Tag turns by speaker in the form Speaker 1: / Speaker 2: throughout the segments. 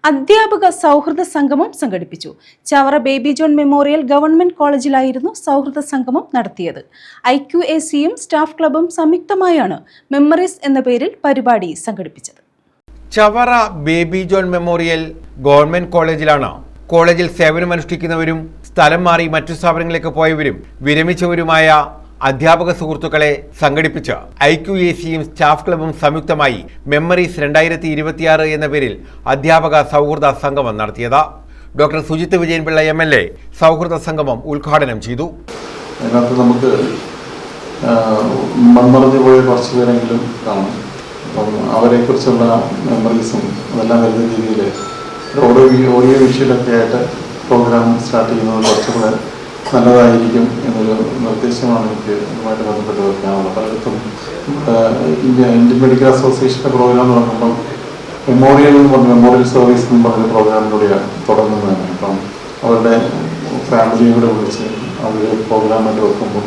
Speaker 1: അധ്യാപക സൗഹൃദ സംഗമം സംഘടിപ്പിച്ചു. ചവറ ബേബി ജോൺ മെമ്മോറിയൽ ഗവൺമെന്റ് കോളേജിലായിരുന്നു സൗഹൃദ സംഗമം നടത്തിയത്. IQACയും സ്റ്റാഫ് ക്ലബും സംയുക്തമായാണ് മെമ്മറീസ് എന്ന പേരിൽ പരിപാടി സംഘടിപ്പിച്ചത്.
Speaker 2: ചവറ ബേബി ജോൺ മെമ്മോറിയൽ ഗവൺമെന്റ് കോളേജിലാണ് കോളേജിൽ സേവനമനുഷ്ഠിക്കുന്നവരും സ്ഥലം മാറി മറ്റു സ്ഥാപനങ്ങളിലേക്ക് പോയവരും വിരമിച്ചവരുമായ അധ്യാപക സുഹൃത്തുക്കളെ സംഘടിപ്പിച്ച് IQACയും സ്റ്റാഫ് ക്ലബും സംയുക്തമായി മെമ്മറീസ് 2026 എന്ന പേരിൽ അധ്യാപക സൗഹൃദ സംഗമം നടത്തിയത്. ഡോക്ടർ സുജിത് വിജയൻപിള്ള MLA സൗഹൃദ സംഗമം ഉദ്ഘാടനം ചെയ്തു.
Speaker 3: അതിനകത്ത് നമുക്ക് മൺമറഞ്ഞു പോയ കുറച്ച് പേരെങ്കിലും കാണും. അപ്പം അവരെക്കുറിച്ചുള്ള മെമ്മറീസും അതെല്ലാം വരുന്ന രീതിയിൽ ഓഡിയോ വിഷ്വലൊക്കെ ആയിട്ട് പ്രോഗ്രാം സ്റ്റാർട്ട് ചെയ്യുന്നത് കുറച്ചുകൂടെ നല്ലതായിരിക്കും എന്നൊരു നിർദ്ദേശമാണ് എനിക്ക് അതുമായിട്ട് ബന്ധപ്പെട്ട് വെക്കാനുള്ളത്. പലയിടത്തും ഇന്ത്യൻ മെഡിക്കൽ അസോസിയേഷൻ്റെ പ്രോഗ്രാം തുടങ്ങുമ്പം മെമ്മോറിയൽ സർവീസ് എന്ന് പറഞ്ഞ പ്രോഗ്രാമിലൂടെയാണ് തുടങ്ങുന്നത്. അപ്പം അവരുടെ ഫാമിലിയും കൂടെ വിളിച്ച് അവർ പ്രോഗ്രാമായിട്ട് വെക്കുമ്പോൾ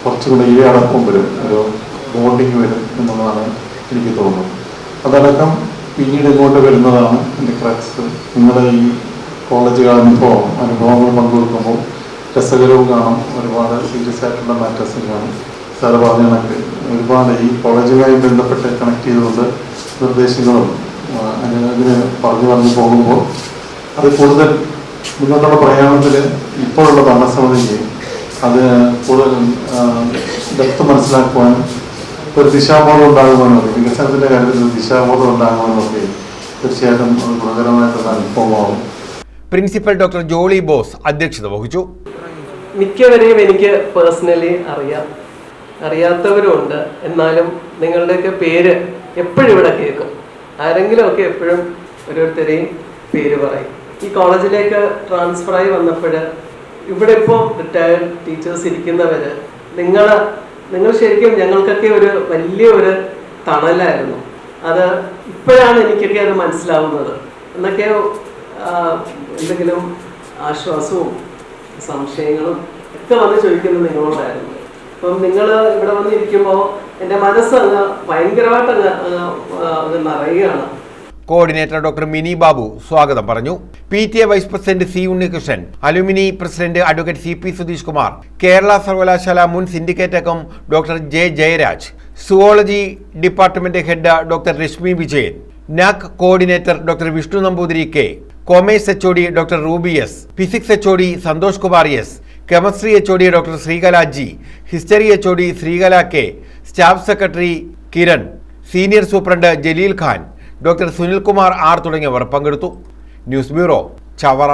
Speaker 3: കുറച്ചുകൂടെ ഈ അടക്കം വരും, ഒരു ബോണ്ടിങ് വരും എന്നുള്ളതാണ് എനിക്ക് തോന്നുന്നത്. അതടക്കം പിന്നീട് ഇങ്ങോട്ട് വരുന്നതാണ് എൻ്റെ ക്രക്സ്. നിങ്ങളുടെ ഈ കോളേജ് അനുഭവങ്ങൾ പങ്കുവെക്കുമ്പോൾ രസകരവും കാണും, ഒരുപാട് സീരിയസ് ആയിട്ടുള്ള മാറ്റേഴ്സും കാണും. സാറ് പറഞ്ഞ കണക്ക് ഒരുപാട് ഈ കോളേജുമായി ബന്ധപ്പെട്ട് കണക്ട് ചെയ്തുകൊണ്ട് നിർദ്ദേശങ്ങളും അതിന് പറഞ്ഞു പോകുമ്പോൾ അത് കൂടുതൽ മുന്നോട്ടുള്ള പ്രയാണത്തിൽ ഇപ്പോഴുള്ള ഭരണസമിതിക്ക് അത് കൂടുതൽ ഡെപ്ത് മനസ്സിലാക്കുവാനും ഒരു ദിശാബോധം ഉണ്ടാകുവാനും വികസനത്തിൻ്റെ കാര്യത്തിൽ ഒരു ദിശാബോധം ഉണ്ടാകുവാനും ഒക്കെ തീർച്ചയായിട്ടും അത് ഗുണകരമായിട്ടുള്ള അനുഭവമാകും.
Speaker 2: പ്രിൻസിപ്പൽ ഡോക്ടർ ജോളി ബോസ് അധ്യക്ഷത വഹിച്ചു.
Speaker 4: മിക്കവരെയും എനിക്ക് പേഴ്സണലി അറിയാത്തവരുണ്ട്. എന്നാലും നിങ്ങളുടെയൊക്കെ പേര് എപ്പോഴും ഇവിടെ കേൾക്കും. ആരെങ്കിലുമൊക്കെ എപ്പോഴും ഓരോരുത്തരെയും പേര് പറയും. ഈ കോളേജിലേക്ക് ട്രാൻസ്ഫറായി വന്നപ്പോൾ ഇവിടെ ഇപ്പോൾ റിട്ടയർഡ് ടീച്ചേഴ്സ് ഇരിക്കുന്നവർ നിങ്ങൾ ശരിക്കും ഞങ്ങൾക്കൊക്കെ ഒരു വലിയൊരു തണലായിരുന്നു. അത് ഇപ്പോഴാണ് എനിക്കൊക്കെ അത് മനസ്സിലാവുന്നത്. എന്നൊക്കെ എന്തെങ്കിലും ആശ്വാസവും സംശയങ്ങളും ഒക്കെ വന്ന് ചോദിക്കുന്നത് നിങ്ങളോടായിരുന്നു. അപ്പം നിങ്ങൾ ഇവിടെ വന്നിരിക്കുമ്പോൾ എൻ്റെ മനസ്സങ്ങ് ഭയങ്കരമായിട്ട് അങ്ങ് നിറയുകയാണ്.
Speaker 2: കോർഡിനേറ്റർ ഡോക്ടർ മിനി ബാബു സ്വാഗതം പറഞ്ഞു. PTA vice president C Unnikrishnan, alumni president advocate CP Sudheesh Kumar, Kerala സർവകലാശാല മുൻ സിൻഡിക്കേറ്റ് അംഗം doctor J Jayaraj, zoology department head doctor Reshmi Vijayan, NAC coordinator doctor Vishnu Namboothiri K, commerce HOD doctor Ruby S, physics HOD Santhosh Kumar S, chemistry HOD doctor Sreekala G, history HOD Sreekala K, staff secretary Kiran, senior superintendent Jaleel Khan, doctor Sunilkumar R തുടങ്ങിയവർ പങ്കെടുത്തു. News bureau, Chavara.